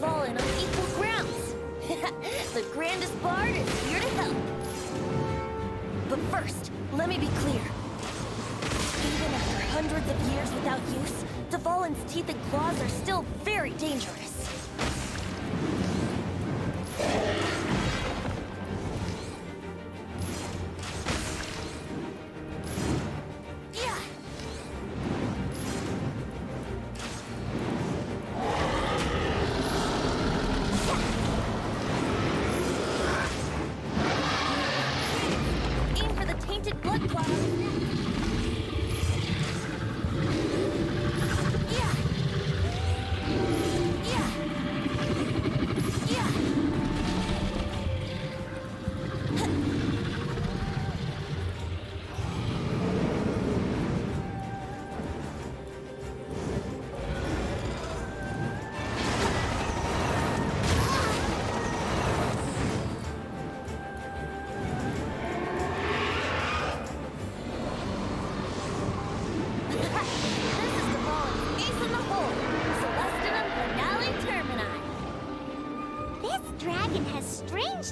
fallen on equal grounds. The grandest bard is here to help. But first, let me be clear. Even after hundreds of years without use, the Fallen's teeth and claws are still very dangerous.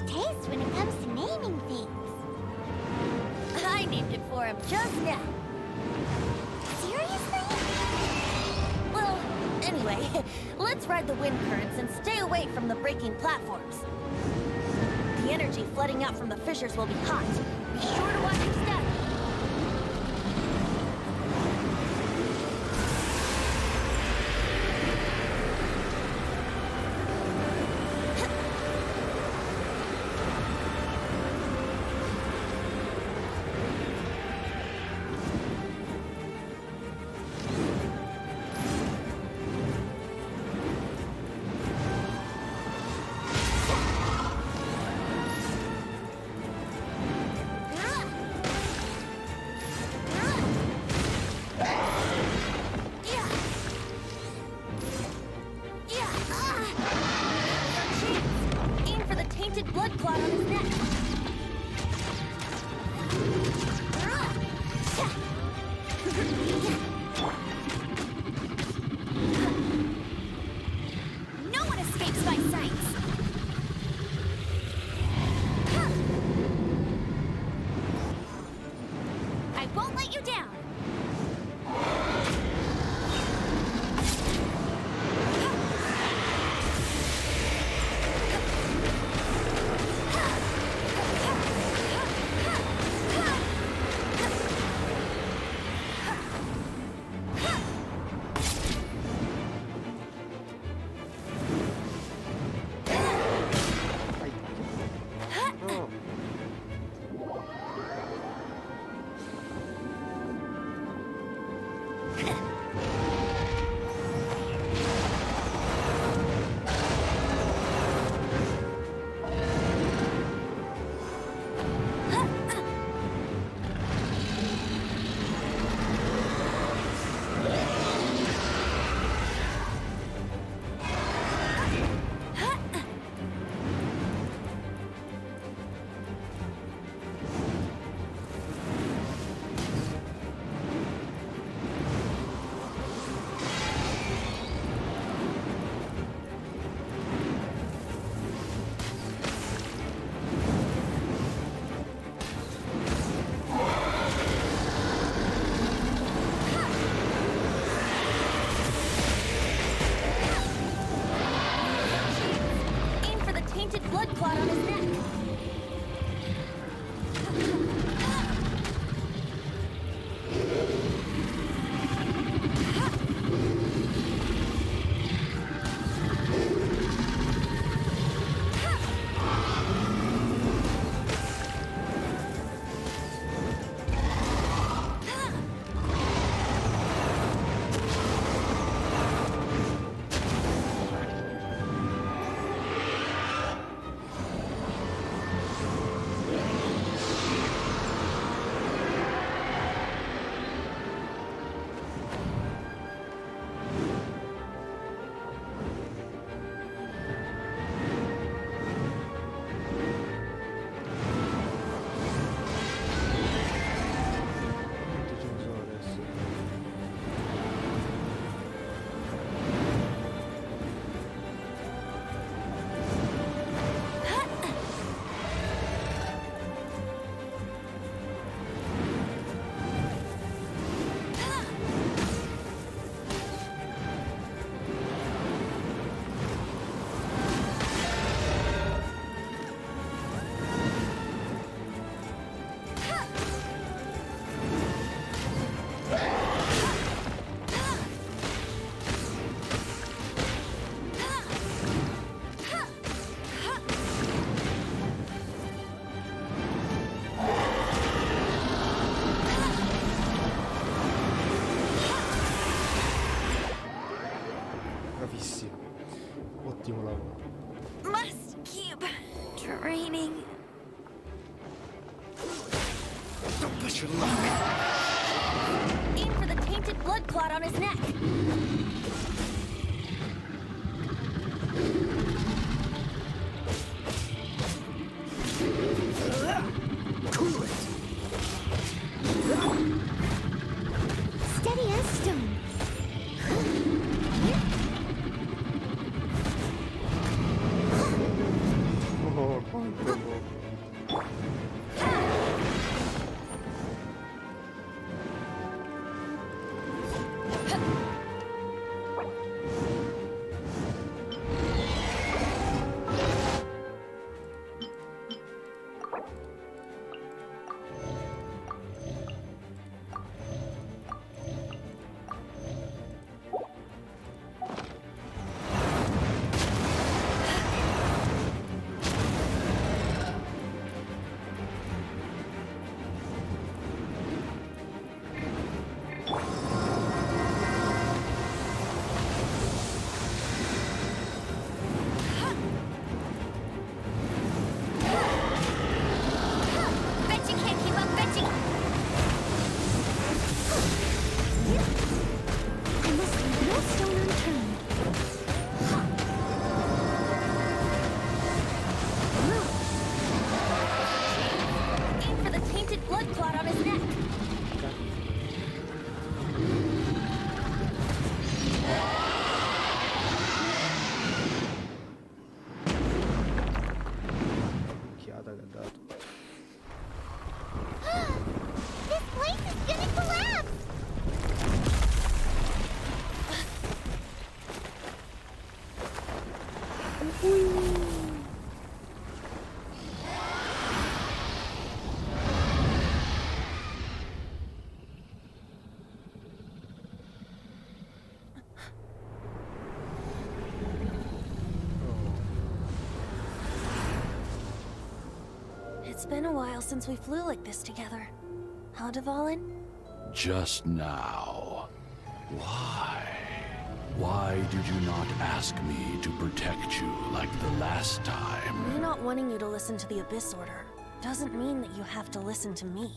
Taste when it comes to naming things. I named it for him just now. Seriously? Well, anyway, let's ride the wind currents and stay away from the breaking platforms. The energy flooding out from the fissures will be hot. Be sure to watch your step. Blood clot on his neck. No one escapes my sights. I won't let you down. Blood clot on his neck. raining. Don't push your luck. Aim for the tainted blood clot on his neck. Cool it. Steady as stone. Oh, quanto boh. Bet you can't keep up, bet you... I must leave no stone unturned. Aim for the tainted blood clot on his neck. Occhiata che ha dato. This place is gonna collapse! It's been a while since we flew like this together. Huh, Dvalin? Just now. Why? Why did you not ask me to protect you like the last time? Me not wanting you to listen to the Abyss Order doesn't mean that you have to listen to me.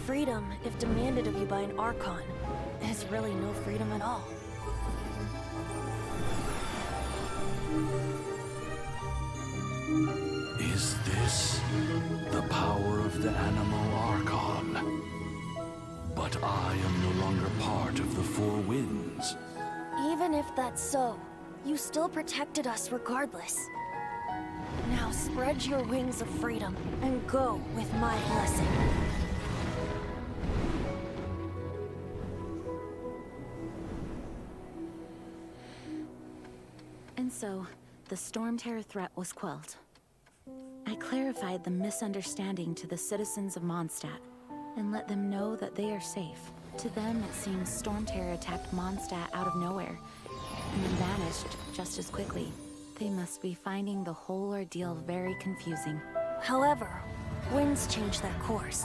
Freedom, if demanded of you by an Archon, is really no freedom at all. Is this the power of the animal Archon? But I am no longer part of the Four Winds. Even if that's so, you still protected us regardless. Now spread your wings of freedom and go with my blessing. And so, the Storm Terror threat was quelled. I clarified the misunderstanding to the citizens of Mondstadt, and let them know that they are safe. To them, it seems Storm Terror attacked Mondstadt out of nowhere, and then vanished just as quickly. They must be finding the whole ordeal very confusing. However, winds change their course.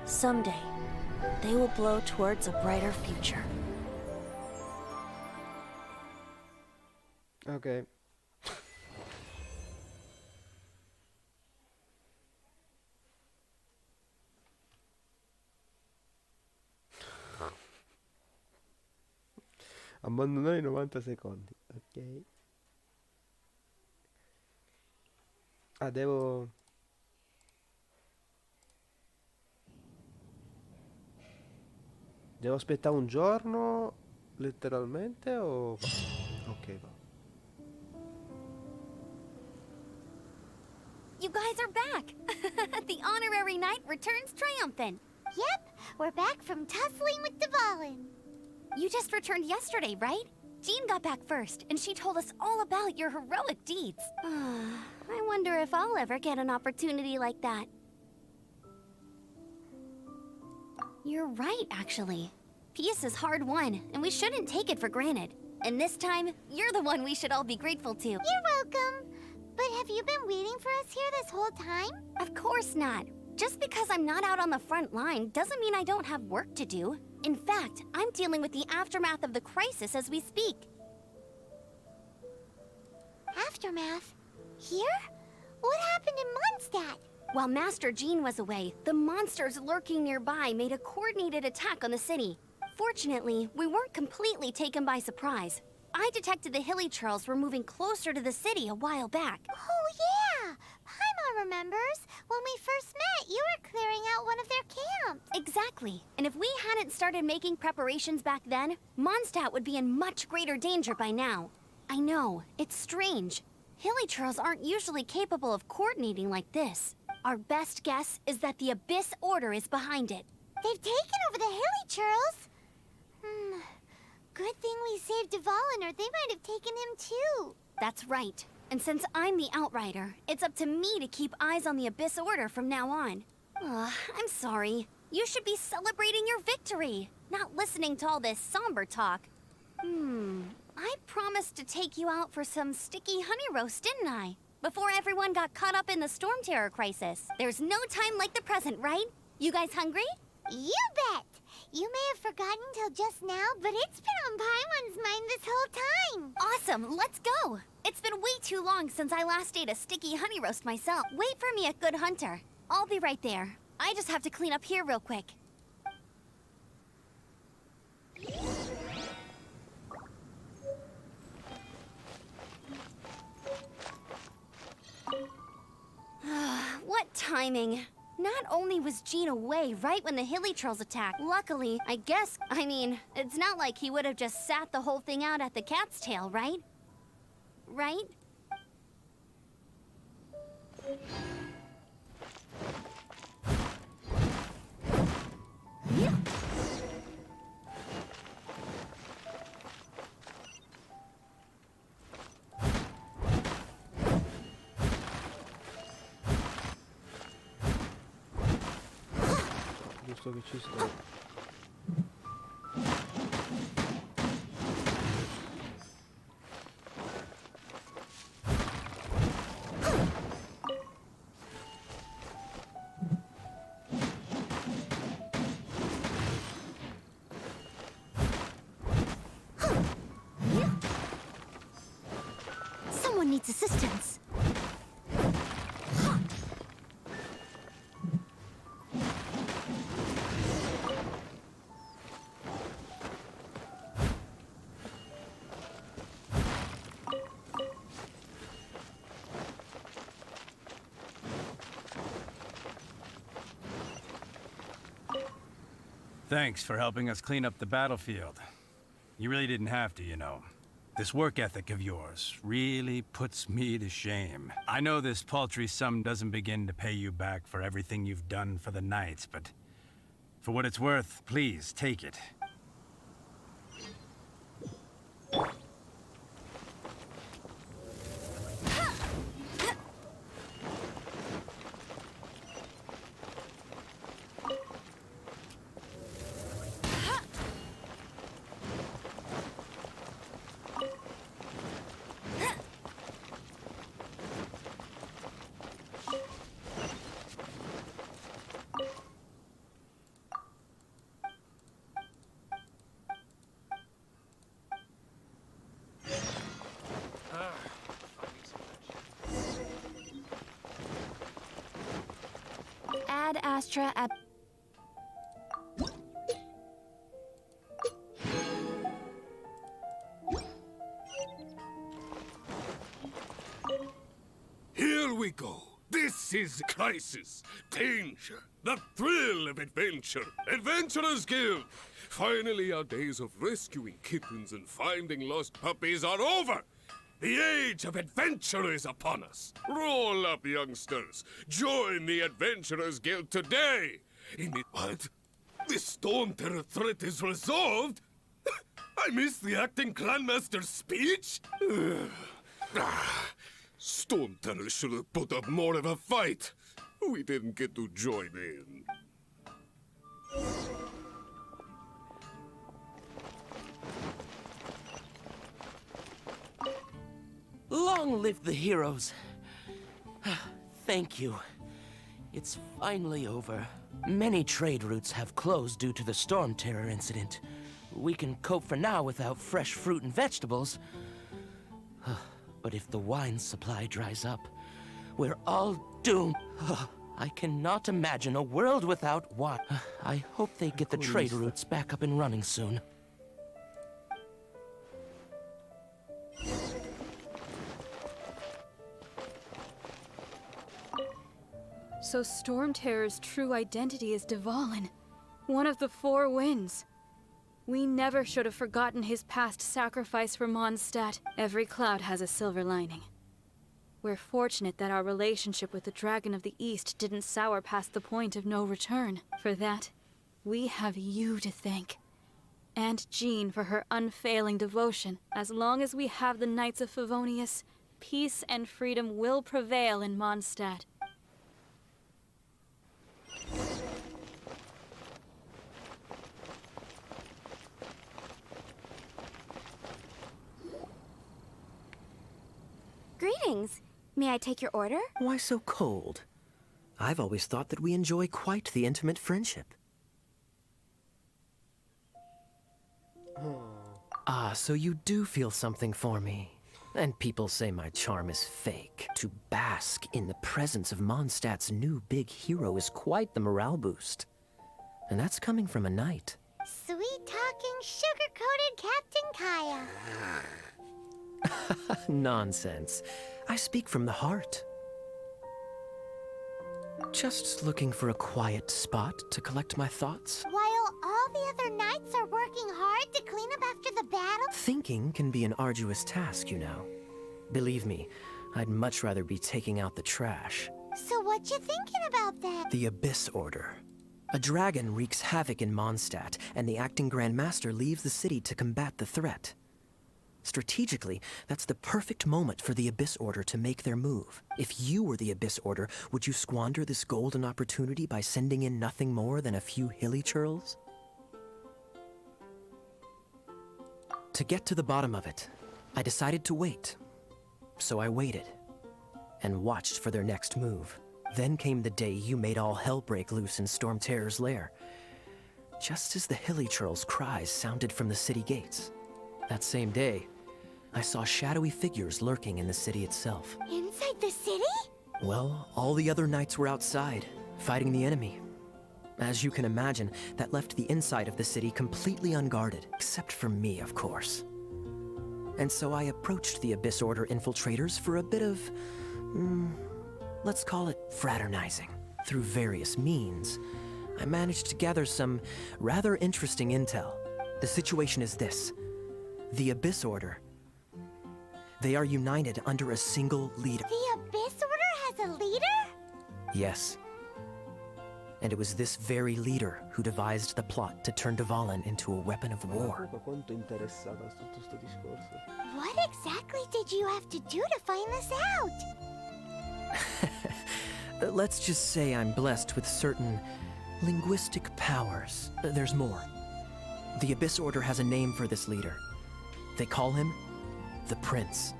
Someday, they will blow towards a brighter future. Ok. Abbandonare i 90 secondi. Ok. Ah, devo... Devo aspettare un giorno, letteralmente, o... Ok, va. You guys are back! The honorary knight returns triumphant. Yep, we're back from tussling with Dvalin. You just returned yesterday, right? Jean got back first, and she told us all about your heroic deeds. I wonder if I'll ever get an opportunity like that. You're right, actually. Peace is hard won, and we shouldn't take it for granted. And this time, you're the one we should all be grateful to. You're welcome. But have you been waiting for us here this whole time? Of course not. Just because I'm not out on the front line doesn't mean I don't have work to do. In fact, I'm dealing with the aftermath of the crisis as we speak. Aftermath? Here? What happened in Mondstadt? While Master Jean was away, the monsters lurking nearby made a coordinated attack on the city. Fortunately, we weren't completely taken by surprise. I detected the Hilly Churls were moving closer to the city a while back. Oh yeah! Paimon remembers. When we first met, you were clearing out one of their camps. Exactly. And if we hadn't started making preparations back then, Mondstadt would be in much greater danger by now. I know, it's strange. Hilly Churls aren't usually capable of coordinating like this. Our best guess is that the Abyss Order is behind it. They've taken over the Hilly Churls? Good thing we saved Dvalin, or they might have taken him too. That's right. And since I'm the Outrider, it's up to me to keep eyes on the Abyss Order from now on. I'm sorry. You should be celebrating your victory, not listening to all this somber talk. I promised to take you out for some sticky honey roast, didn't I? Before everyone got caught up in the Storm Terror crisis. There's no time like the present, right? You guys hungry? You bet! You may have forgotten till just now, but it's been on Paimon's mind this whole time. Awesome, let's go. It's been way too long since I last ate a sticky honey roast myself. Wait for me at Good Hunter. I'll be right there. I just have to clean up here real quick. What timing. Not only was Jean away right when the Hilly Trolls attacked, luckily, I mean, it's not like he would have just sat the whole thing out at the Cat's Tail, right? Right? Giusto che ci sto. Someone needs assistance. Thanks for helping us clean up the battlefield. You really didn't have to, you know. This work ethic of yours really puts me to shame. I know this paltry sum doesn't begin to pay you back for everything you've done for the Knights, but for what it's worth, please take it. Add Astra at... Here we go. This is crisis, danger, the thrill of adventure. Adventurers Guild. Finally, our days of rescuing kittens and finding lost puppies are over. The age of adventure is upon us. Roll up, youngsters. Join the Adventurers Guild today. What? The Storm Terror threat is resolved? I missed the acting clanmaster's speech? Storm Terror should have put up more of a fight. We didn't get to join in. Long live the heroes. Thank you. It's finally over. Many trade routes have closed due to the Storm Terror incident. We can cope for now without fresh fruit and vegetables. But if the wine supply dries up, we're all doomed. I cannot imagine a world without wine. I hope they get the trade routes back up and running soon. So Storm Terror's true identity is Dvalin, one of the Four Winds. We never should have forgotten his past sacrifice for Mondstadt. Every cloud has a silver lining. We're fortunate that our relationship with the Dragon of the East didn't sour past the point of no return. For that, we have you to thank. And Jean for her unfailing devotion. As long as we have the Knights of Favonius, peace and freedom will prevail in Mondstadt. Greetings. May I take your order? Why so cold? I've always thought that we enjoy quite the intimate friendship. Ah, so you do feel something for me. And people say my charm is fake. To bask in the presence of Mondstadt's new big hero is quite the morale boost. And that's coming from a knight. Sweet-talking, sugar-coated Captain Kaya. Nonsense. I speak from the heart. Just looking for a quiet spot to collect my thoughts. While all the other knights are working hard to clean up after the battle? Thinking can be an arduous task, you know. Believe me, I'd much rather be taking out the trash. So what you thinking about that? The Abyss Order. A dragon wreaks havoc in Mondstadt, and the acting Grand Master leaves the city to combat the threat. Strategically, that's the perfect moment for the Abyss Order to make their move. If you were the Abyss Order, would you squander this golden opportunity by sending in nothing more than a few hilly churls? To get to the bottom of it, I decided to wait. So I waited, and watched for their next move. Then came the day you made all hell break loose in Storm Terror's lair. Just as the hilly churls' cries sounded from the city gates. That same day, I saw shadowy figures lurking in the city itself. Inside the city? Well, all the other knights were outside, fighting the enemy. As you can imagine, that left the inside of the city completely unguarded, except for me, of course. And so I approached the Abyss Order infiltrators for a bit of, let's call it fraternizing. Through various means, I managed to gather some rather interesting intel. The situation is this. The Abyss Order. They are united under a single leader. The Abyss Order has a leader? Yes. And it was this very leader who devised the plot to turn Dvalin into a weapon of war. Quanto interessata su tutto sto discorso. What exactly did you have to do to find this out? Let's just say I'm blessed with certain linguistic powers. There's more. The Abyss Order has a name for this leader. They call him the Prince.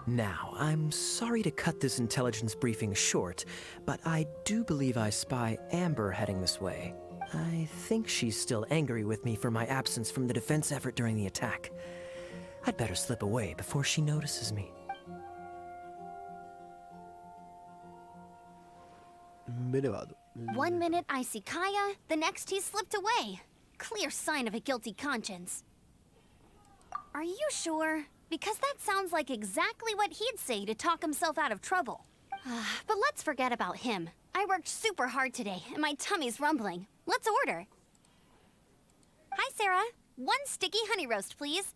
Now, I'm sorry to cut this intelligence briefing short, but I do believe I spy Amber heading this way. I think she's still angry with me for my absence from the defense effort during the attack. I'd better slip away before she notices me. Me ne vado. 1 minute I see Kaya, the next he's slipped away. Clear sign of a guilty conscience. Are you sure? Because that sounds like exactly what he'd say to talk himself out of trouble. But let's forget about him. I worked super hard today, and my tummy's rumbling. Let's order. Hi, Sarah. 1 sticky honey roast, please.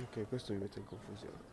Ok, questo mi mette in confusione.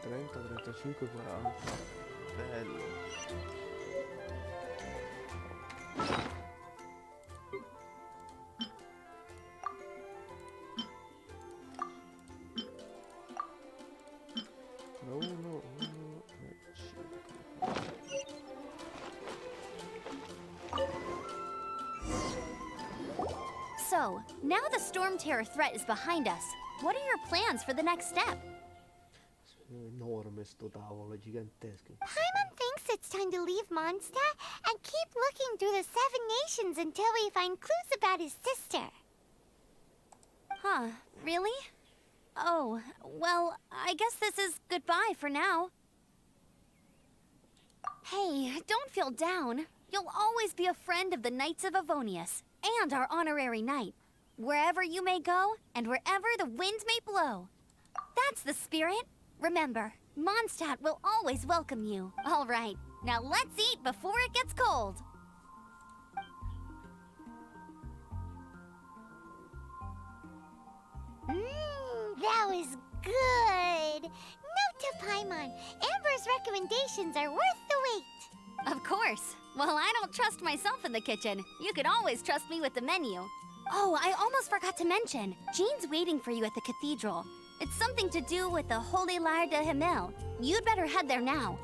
Trenta, 35, 40. Bello. So, now the Storm Terror threat is behind us. What are your plans for the next step? Enorme sto tavolo, gigantesco. Paimon thinks it's time to leave Mondstadt and keep looking through the 7 nations until we find clues about his sister. Huh, really? Oh, well, I guess this is goodbye for now. Hey, don't feel down. You'll always be a friend of the Knights of Avonius, and our honorary knight. Wherever you may go, and wherever the winds may blow. That's the spirit. Remember, Mondstadt will always welcome you. All right, now let's eat before it gets cold. That was good. Note to Paimon, Amber's recommendations are worth the wait. Of course. Well, I don't trust myself in the kitchen. You can always trust me with the menu. Oh, I almost forgot to mention. Jean's waiting for you at the cathedral. It's something to do with the Holy Lyre de Himmel. You'd better head there now.